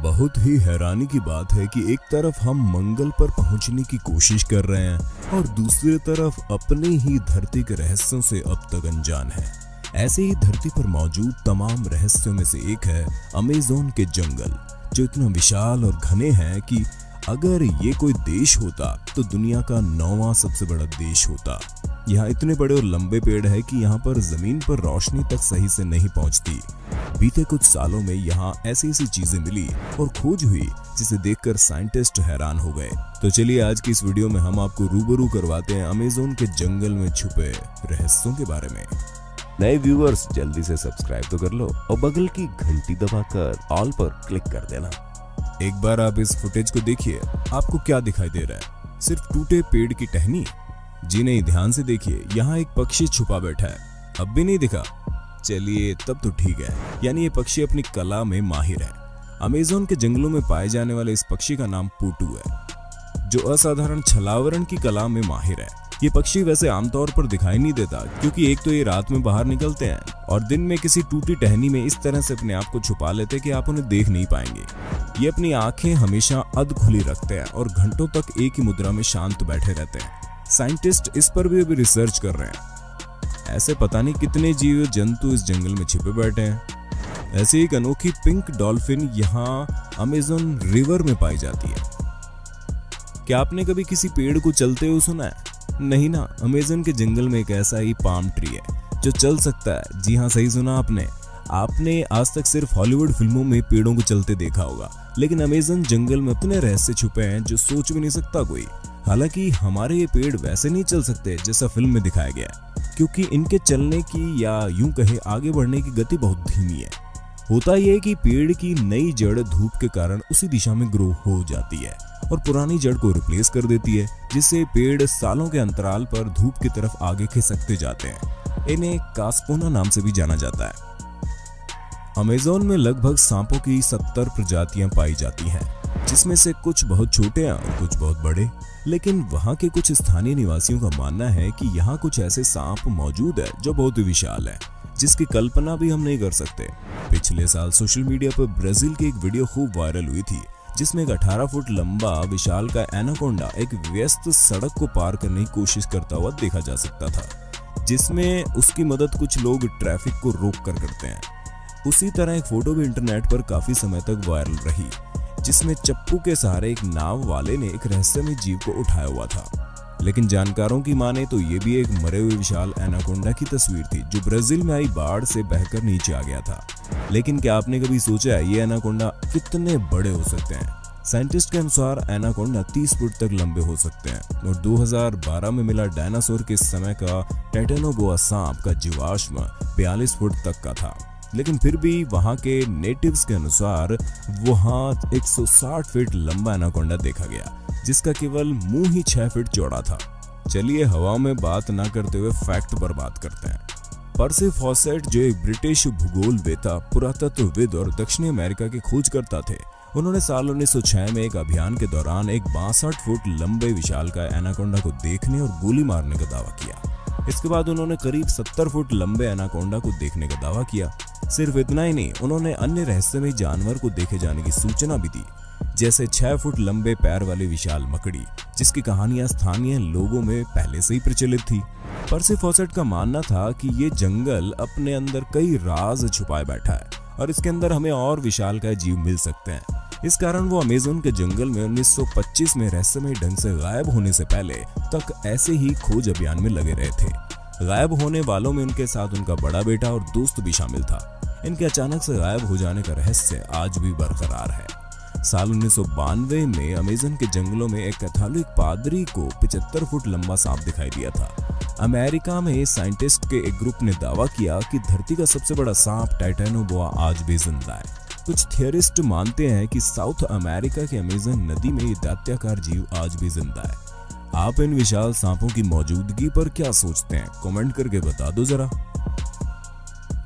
बहुत ही हैरानी की बात है कि एक तरफ हम मंगल पर पहुंचने की कोशिश कर रहे हैं और दूसरी तरफ अपने ही धरती के रहस्यों से अब तक अनजान है। ऐसे ही धरती पर मौजूद तमाम रहस्यों में से एक है अमेज़न के जंगल, जो इतना विशाल और घने हैं कि अगर ये कोई देश होता तो दुनिया का 9वां सबसे बड़ा देश होता। यहाँ इतने बड़े और लंबे पेड़ है कि यहाँ पर जमीन पर रोशनी तक सही से नहीं पहुँचती। बीते कुछ सालों में यहाँ ऐसी ऐसी चीजें मिली और खोज हुई जिसे देखकर साइंटिस्ट हैरान हो गए। तो चलिए आज की इस वीडियो में हम आपको रूबरू करवाते हैं अमेज़न के जंगल में छुपे रहस्यों के बारे में। नए व्यूअर्स जल्दी से सब्सक्राइब तो कर लो और बगल की घंटी दबाकर ऑल पर क्लिक कर देना। एक बार आप इस फुटेज को देखिए, आपको क्या दिखाई दे रहा है? सिर्फ टूटे पेड़ की टहनी? जी नहीं, ध्यान से देखिए, यहाँ एक पक्षी छुपा बैठा है। अब भी नहीं दिखा? चलिए तब तो ठीक है, यानी ये पक्षी अपनी कला में माहिर है। अमेज़न के जंगलों में पाए जाने वाले इस पक्षी का नाम पूटू है, जो असाधारण छलावरण की कला में माहिर है। ये पक्षी वैसे आमतौर पर दिखाई नहीं देता, क्योंकि एक तो ये रात में बाहर निकलते हैं और दिन में किसी टूटी टहनी में इस तरह से अपने आप को छुपा लेते हैं कि आप उन्हें देख नहीं पाएंगे। ये अपनी आंखें हमेशा अध खुली रखते हैं और घंटों तक एक ही मुद्रा में शांत बैठे रहते हैं। साइंटिस्ट इस पर भी अभी रिसर्च कर रहे हैं। ऐसे पता नहीं कितने जीव जंतु इस जंगल में छिपे बैठे हैं। ऐसे एक अनोखी पिंक डॉल्फिन यहाँ अमेज़न रिवर में पाई जाती है। क्या आपने कभी किसी पेड़ को चलते हुए सुना है? नहीं ना, अमेज़न के जंगल में एक ऐसा ही पाम ट्री है जो चल सकता है। जी हाँ, सही सुना आपने आज तक सिर्फ हॉलीवुड फिल्मों में पेड़ों को चलते देखा होगा, लेकिन अमेज़न जंगल में इतने रहस्य छुपे हैं जो सोच भी नहीं सकता कोई। हालांकि हमारे ये पेड़ वैसे नहीं चल सकते जैसा फिल्म में दिखाया गया है, क्योंकि इनके चलने की या यूं कहे आगे बढ़ने की गति बहुत धीमी है। होता यह है कि पेड़ की नई जड़ धूप के कारण उसी दिशा में ग्रो हो जाती है और पुरानी जड़ को रिप्लेस कर देती है, जिससे पेड़ सालों के अंतराल पर धूप की तरफ आगे खिसकते जाते हैं। इन्हें कास्पोना नाम से भी जाना जाता है। अमेज़न में लगभग सांपों की 70 प्रजातियां पाई जाती हैं, जिसमें से कुछ बहुत छोटे हैं और कुछ बहुत बड़े। लेकिन वहां के कुछ स्थानीय निवासियों का मानना है कि यहाँ कुछ ऐसे सांप मौजूद है जो बहुत ही विशाल है, जिसकी कल्पना भी हम नहीं कर सकते। पिछले साल सोशल मीडिया पर ब्राजील की एक वीडियो खूब वायरल हुई थी, जिसमें एक 18 फुट लंबा विशाल का एनाकोंडा एक व्यस्त सड़क को पार करने की कोशिश करता हुआ देखा जा सकता था, जिसमें उसकी मदद कुछ लोग ट्रैफिक को रोक कर करते हैं। उसी तरह एक फोटो भी इंटरनेट पर काफी समय तक वायरल रही, जिसमें चप्पू के सहारे एक नाव वाले ने एक रहस्यमय जीव को उठाया हुआ था। लेकिन जानकारों की माने तो ये भी एक मरे हुए विशाल एनाकोंडा की तस्वीर थी, जो ब्राजील में आई बाढ़ से बहकर नीचे आ गया था। लेकिन क्या आपने कभी सोचा है ये एनाकोंडा कितने बड़े हो सकते हैं? साइंटिस्ट के अनुसार एनाकोंडा 30 फुट तक लंबे हो सकते हैं और 2012 में मिला डायनासोर के समय का टाइटेनोबोआ सांप का जीवाश्म 42 फुट तक का था। लेकिन फिर भी वहां के नेटिव्स के अनुसार वहां 160 फीट लंबा एनाकोंडा देखा गया, जिसका केवल मुंह ही 6 फीट चौड़ा था। चलिए हवा में बात ना करते हुए फैक्ट पर बात करते हैं। पर्सी फॉसेट, जो एक ब्रिटिश भूगोलवेता, पुरातत्वविद और दक्षिणी अमेरिका के खोजकर्ता थे, उन्होंने साल 1906 में एक अभियान के दौरान एक 62 फुट लंबे विशाल का एनाकोंडा को देखने और गोली मारने का दावा किया। इसके बाद उन्होंने करीब 70 फुट लंबे एनाकोंडा को देखने का दावा किया। सिर्फ इतना ही नहीं, उन्होंने अन्य रहस्यमय जानवर को देखे जाने की सूचना भी दी, जैसे 6 फुट लंबे पैर वाली विशाल मकड़ी, जिसकी कहानियां स्थानीय लोगों में पहले से ही प्रचलित थी। पर्सी फॉसेट का मानना था कि ये जंगल अपने अंदर कई राज छुपाए बैठा है और इसके अंदर हमें और विशालकाय जीव मिल सकते हैं। इस कारण वो अमेज़न के जंगल में 1925 में रहस्यमय ढंग से गायब होने से पहले तक ऐसे ही खोज अभियान में लगे रहे थे। गायब होने वालों में उनके साथ उनका बड़ा बेटा और दोस्त भी शामिल था। इनके अचानक से गायब हो जाने का रहस्य आज भी बरकरार है। साल 1992 में अमेज़न के जंगलों में एक कैथोलिक पादरी को 75 फुट लंबा सांप दिखाई दिया था। अमेरिका में साइंटिस्ट के एक ग्रुप ने दावा किया कि धरती का सबसे बड़ा सांप टाइटेनोबोआ आज भी जिंदा है। कुछ थियरिस्ट मानते हैं कि साउथ अमेरिका के अमेज़न नदी में ये दैत्याकार जीव आज भी जिंदा है। आप इन विशाल सांपों की मौजूदगी पर क्या सोचते हैं? कमेंट करके बता दो जरा।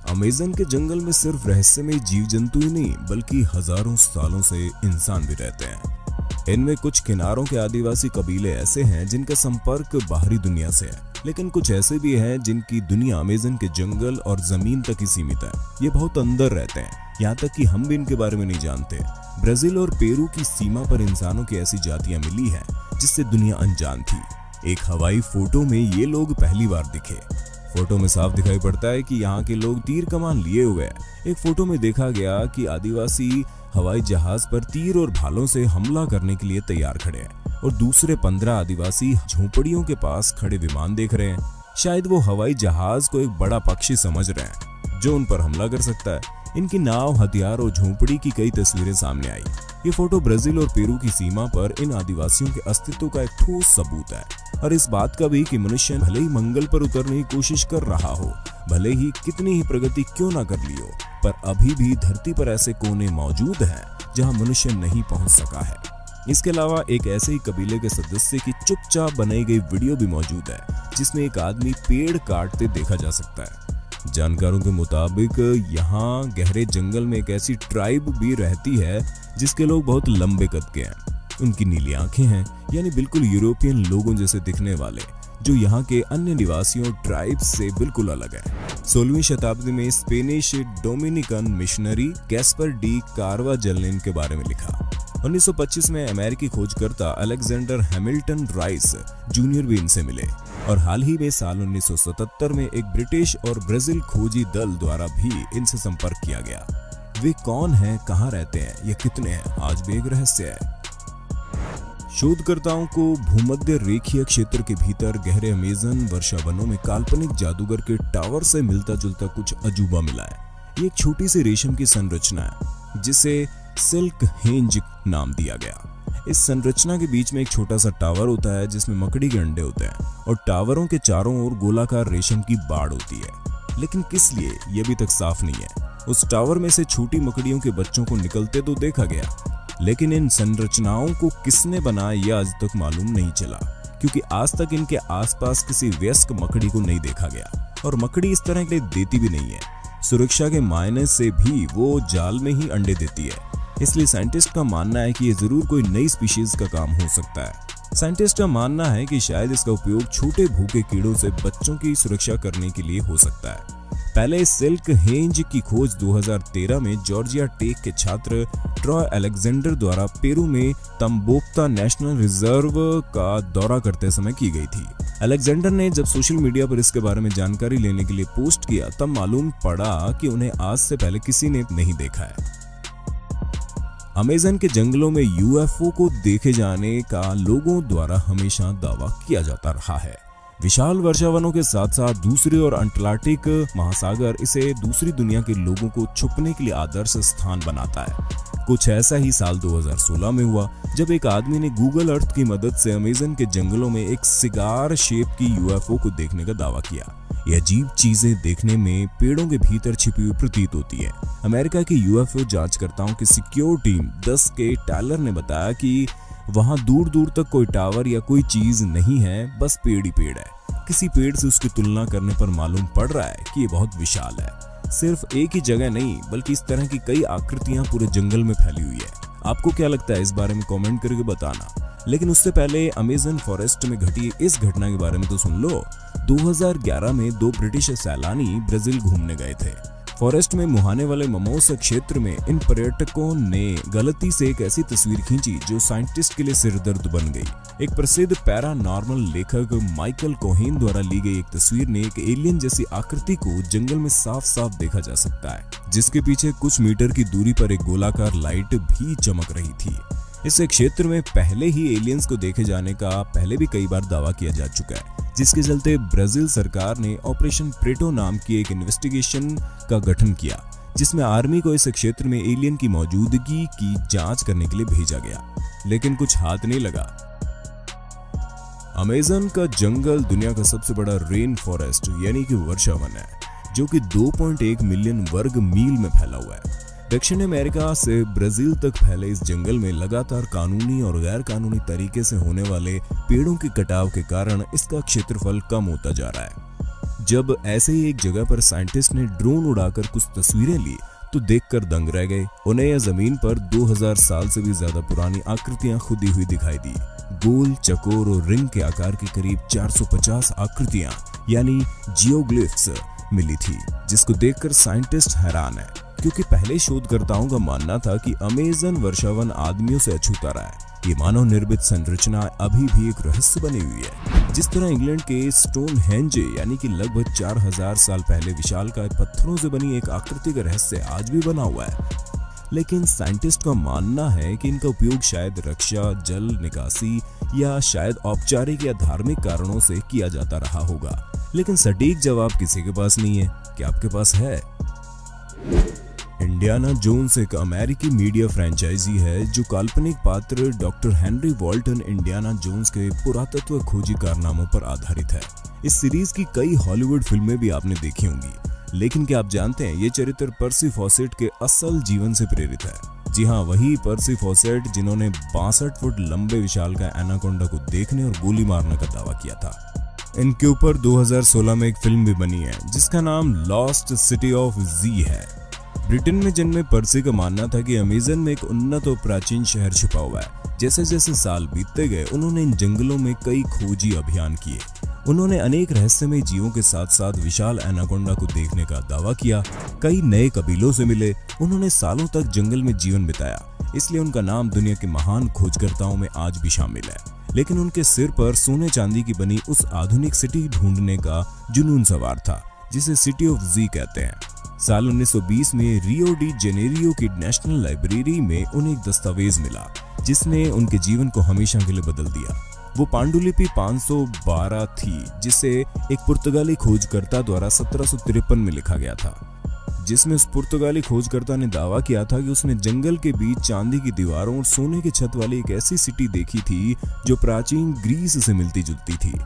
अमेज़न के जंगल में सिर्फ रहस्यमय जीव जंतु ही नहीं, बल्कि हजारों सालों से इंसान भी रहते हैं। इनमें कुछ किनारों के आदिवासी कबीले ऐसे हैं जिनका संपर्क बाहरी दुनिया से है, लेकिन कुछ ऐसे भी हैं जिनकी दुनिया अमेज़न के जंगल और जमीन तक ही सीमित है। ये बहुत अंदर रहते हैं, यहाँ तक कि हम भी इनके बारे में नहीं जानते। ब्राजील और पेरू की सीमा पर इंसानों की ऐसी जातियां मिली हैं जिससे दुनिया अनजान थी। एक हवाई फोटो में ये लोग पहली बार दिखे। फोटो में साफ दिखाई पड़ता है कि यहाँ के लोग तीर कमान लिए हुए हैं। एक फोटो में देखा गया कि आदिवासी हवाई जहाज पर तीर और भालों से हमला करने के लिए तैयार खड़े हैं और दूसरे 15 आदिवासी झोपड़ियों के पास खड़े विमान देख रहे हैं। शायद वो हवाई जहाज को एक बड़ा पक्षी समझ रहे हैं जो उन पर हमला कर सकता है। इनकी नाव, हथियार और झोपड़ी की कई तस्वीरें सामने आई। ये फोटो ब्राजील और पेरू की सीमा पर इन आदिवासियों के अस्तित्व का एक ठोस सबूत है और इस बात का भी कि मनुष्य भले ही मंगल पर उतरने की कोशिश कर रहा हो, भले ही कितनी ही प्रगति क्यों ना कर ली हो, पर अभी भी धरती पर ऐसे कोने मौजूद हैं जहां मनुष्य नहीं पहुंच सका है। इसके अलावा एक ऐसे ही कबीले के सदस्य की चुपचाप बनाई गई वीडियो भी मौजूद है जिसमें एक आदमी पेड़ काटते देखा जा सकता है। जानकारों के मुताबिक यहाँ गहरे जंगल में एक ऐसी ट्राइब भी रहती है जिसके लोग बहुत लंबे कद के हैं। उनकी नीली आंखें हैं, यानी बिल्कुल यूरोपियन लोगों जैसे दिखने वाले, जो यहाँ के अन्य निवासियों ट्राइब्स से बिल्कुल अलग है। 16वीं शताब्दी में Spanish Dominican missionary Gaspar D Carvajal ने इनके बारे में लिखा। 1925 में अमेरिकी खोजकर्ता अलेक्जेंडर हैमिल्टन राइस जूनियर भी इनसे मिले और हाल ही में साल 1977 में एक ब्रिटिश और ब्राजील खोजी दल द्वारा भी इनसे संपर्क किया गया। वे कौन हैं, कहां रहते हैं, ये कितने हैं, आज भी एक रहस्य है। शोधकर्ताओं को भूमध्य रेखीय क्षेत्र के भीतर गहरे अमेज़न वर्षावनों में काल्पनिक जादूगर के टावर से मिलता जुलता कुछ अजूबा मिला है। ये एक छोटी सी रेशम की संरचना है जिसे सिल्क हेंज नाम दिया गया। इस संरचना के बीच में एक छोटा सा टावर होता है जिसमें मकड़ी के अंडे होते हैं और टावरों के चारों ओर गोलाकार रेशम की बाड़ होती है। लेकिन किस लिए, ये अभी तक साफ नहीं है। उस टावर में से छोटी मकड़ियों के बच्चों को निकलते तो देखा गया, लेकिन इन संरचनाओं को किसने बनाया यह आज तक मालूम नहीं चला, क्योंकि आज तक इनके आसपास किसी वयस्क मकड़ी को नहीं देखा गया और मकड़ी इस तरह के लिए देती भी नहीं है। सुरक्षा के मायने से भी वो जाल में ही अंडे देती है, इसलिए साइंटिस्ट का मानना है कि ये जरूर कोई नई स्पीशीज का काम हो सकता है। साइंटिस्ट का मानना है कि शायद इसका उपयोग छोटे भूखे कीड़ों से बच्चों की सुरक्षा करने के लिए हो सकता है। पहले सिल्क हेंज की खोज 2013 में जॉर्जिया टेक के छात्र ट्रॉय अलेक्जेंडर द्वारा पेरू में तम्बोक्ता नेशनल रिजर्व का दौरा करते समय की गई थी। अलेक्जेंडर ने जब सोशल मीडिया पर इसके बारे में जानकारी लेने के लिए पोस्ट किया तब मालूम पड़ा कि उन्हें आज से पहले किसी ने नहीं देखा है। अमेज़न के जंगलों में यूएफओ को देखे जाने का लोगों द्वारा हमेशा दावा किया जाता रहा है। विशाल वर्षावनों के साथ साथ दूसरी और अंटार्कटिक महासागर इसे दूसरी दुनिया के लोगों को छुपने के लिए आदर्श स्थान बनाता है। कुछ ऐसा ही साल 2016 में हुआ जब एक आदमी ने गूगल अर्थ की मदद से अमेज़न के जंगलों में एक सिगार शेप की यूएफओ को देखने का दावा किया। ये अजीब चीजें देखने में पेड़ों के भीतर छिपी हुई प्रतीत होती है। अमेरिका की यूएफओ जांचकर्ताओं की सिक्योर टीम 10 के टालर ने बताया कि वहां दूर दूर तक कोई टावर या कोई चीज नहीं है, बस पेड़ ही पेड़ है। किसी पेड़ से उसकी तुलना करने पर मालूम पड़ रहा है कि ये बहुत विशाल है। सिर्फ एक ही जगह नहीं बल्कि इस तरह की कई आकृतियां पूरे जंगल में फैली हुई है। आपको क्या लगता है, इस बारे में कमेंट करके बताना। लेकिन उससे पहले अमेज़न फॉरेस्ट में घटी इस घटना के बारे में तो सुन लो। 2011 में 2 ब्रिटिश सैलानी ब्राजील घूमने गए थे। फॉरेस्ट में मुहाने वाले ममोसा क्षेत्र में इन पर्यटकों ने गलती से एक ऐसी तस्वीर खींची जो साइंटिस्ट के लिए सिरदर्द बन गई। एक प्रसिद्ध पैरानॉर्मल लेखक माइकल कोहेन द्वारा ली गई एक तस्वीर ने एक एलियन जैसी आकृति को जंगल में साफ साफ देखा जा सकता है, जिसके पीछे कुछ मीटर की दूरी पर एक गोलाकार लाइट भी चमक रही थी। इस क्षेत्र में पहले ही एलियंस को देखे जाने का पहले भी कई बार दावा किया जा चुका है, जिसके चलते ब्राजील सरकार ने ऑपरेशन प्रेटो नाम की एक इन्वेस्टिगेशन का गठन किया, जिसमें आर्मी को इस क्षेत्र में एलियन की मौजूदगी की जांच करने के लिए भेजा गया, लेकिन कुछ हाथ नहीं लगा। अमेज़न का जंगल दुनिया का सबसे बड़ा रेन फॉरेस्ट यानी कि वर्षावन है, जो कि 2.1 मिलियन वर्ग मील में फैला हुआ है। दक्षिण अमेरिका से ब्राजील तक फैले इस जंगल में लगातार कानूनी और गैर कानूनी तरीके से होने वाले पेड़ों के कटाव के कारण इसका क्षेत्रफल कम होता जा रहा है। जब ऐसे ही एक जगह पर साइंटिस्ट ने ड्रोन उड़ाकर कुछ तस्वीरें ली तो देखकर दंग रह गए। उन्हें यह जमीन पर 2000 साल से भी ज्यादा पुरानी आकृतियां खुदी हुई दिखाई दी। गोल, चकोर और रिंग के आकार की करीब 450 आकृतियां यानी जियोग्लिफ्स मिली थी, जिसको देखकर साइंटिस्ट हैरान है, क्योंकि पहले शोधकर्ताओं का मानना था कि अमेज़न वर्षावन आदमियों से अछूता रहा है। ये मानव निर्मित संरचना अभी भी एक रहस्य बनी हुई है। जिस तरह इंग्लैंड के स्टोनहेंज यानी कि लगभग 4000 साल पहले विशालकाय पत्थरों से बनी एक आकृति का रहस्य आज भी बना हुआ है, लेकिन साइंटिस्ट का मानना है कि इनका उपयोग शायद रक्षा, जल निकासी या शायद औपचारिक या धार्मिक कारणों से किया जाता रहा होगा। लेकिन सटीक जवाब किसी के पास नहीं है। क्या आपके पास है? इंडियाना जोन्स एक अमेरिकी मीडिया फ्रेंचाइजी है जो काल्पनिक पात्र doctor Henry Walton Indiana Jones के पुरातत्व खोजी कारनामों पर आधारित है। इस सीरीज की कई हॉलीवुड फिल्में भी आपने देखी होंगी, लेकिन क्या आप जानते हैं ये चरित्र पर्सी फॉसेट के असल जीवन से प्रेरित है। जी हाँ, वही पर्सी फॉसेट जिन्होंने 62 फुट लंबे विशालकाय एनाकोंडा को देखने और गोली मारने का दावा किया था। इनके ऊपर 2016 में एक फिल्म भी बनी है जिसका नाम लॉस्ट सिटी ऑफ जी है। ब्रिटेन में जन्मे पर्सी का मानना था कि अमेज़न में एक उन्नत और प्राचीन शहर छुपा हुआ है। जैसे जैसे साल बीतते गए उन्होंने इन जंगलों में कई खोजी अभियान किए। उन्होंने अनेक रहस्यमय जीवों के साथ साथ विशाल एनाकोंडा को देखने का दावा किया। कई नए कबीलों से मिले। उन्होंने सालों तक जंगल में जीवन बिताया, इसलिए उनका नाम दुनिया के महान खोजकर्ताओं में आज भी शामिल है। लेकिन उनके सिर पर सोने चांदी की बनी उस आधुनिक सिटी ढूंढने का जुनून सवार था जिसे सिटी ऑफ जी कहते हैं। साल 1920 में रियो डी जेनेरियो की नेशनल लाइब्रेरी में उन्हें एक दस्तावेज मिला जिसने उनके जीवन को हमेशा के लिए बदल दिया। वो पांडुलिपि 512 थी जिसे एक पुर्तगाली खोजकर्ता द्वारा 1753 में लिखा गया था, जिसमें उस पुर्तगाली खोजकर्ता ने दावा किया था कि उसने जंगल के बीच चांदी की दीवारों और सोने की छत वाली एक ऐसी सिटी देखी थी जो प्राचीन ग्रीस से मिलती जुलती थी।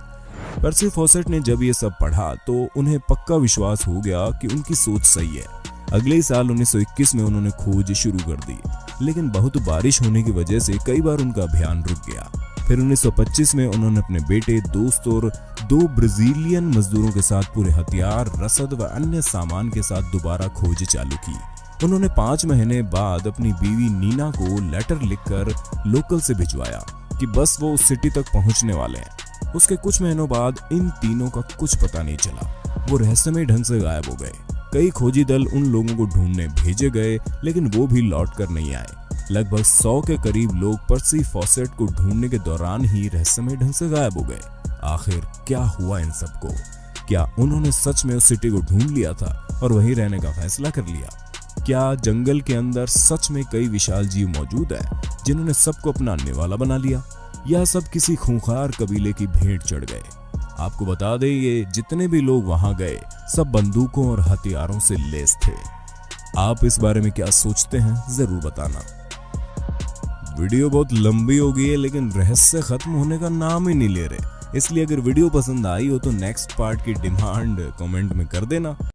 पर्सी फॉसेट ने जब ये सब पढ़ा तो उन्हें पक्का विश्वास हो गया कि उनकी सोच सही है। अगले ही साल 1921 में उन्होंने खोज शुरू कर दी, लेकिन बहुत बारिश होने की वजह से कई बार उनका अभियान रुक गया। फिर 1925 में उन्होंने अपने बेटे, दोस्त और 2 ब्राजीलियन मजदूरों के साथ पूरे हथियार, रसद व अन्य सामान के साथ दोबारा खोज चालू की। उन्होंने 5 महीने बाद अपनी बीवी नीना को लेटर लिखकर लोकल से भिजवाया कि बस वो उस सिटी तक पहुंचने वाले हैं। उसके कुछ महीनों बाद इन तीनों का कुछ पता नहीं चला। वो रहस्यमय ढंग से गायब हो गए। कई खोजी दल उन लोगों को ढूंढने भेजे गए, लेकिन वो भी लौट कर नहीं आए। लगभग 100 के करीब लोग पर्सी फॉसेट को ढूंढने के दौरान ही रहस्यमय ढंग से गायब हो गए। आखिर क्या हुआ इन सबको? क्या उन्होंने सच में उस सिटी को ढूंढ लिया था और वहीं रहने का फैसला कर लिया? क्या जंगल के अंदर सच में कई विशाल जीव मौजूद है जिन्होंने सबको अपना निवाला बना लिया, या सब किसी खूंखार कबीले की भेंट चढ़ गए? आपको बता दें, ये जितने भी लोग वहां गए सब बंदूकों और हथियारों से लैस थे। आप इस बारे में क्या सोचते हैं जरूर बताना। वीडियो बहुत लंबी हो गई है, लेकिन रहस्य खत्म होने का नाम ही नहीं ले रहे, इसलिए अगर वीडियो पसंद आई हो तो नेक्स्ट पार्ट की डिमांड कमेंट में कर देना।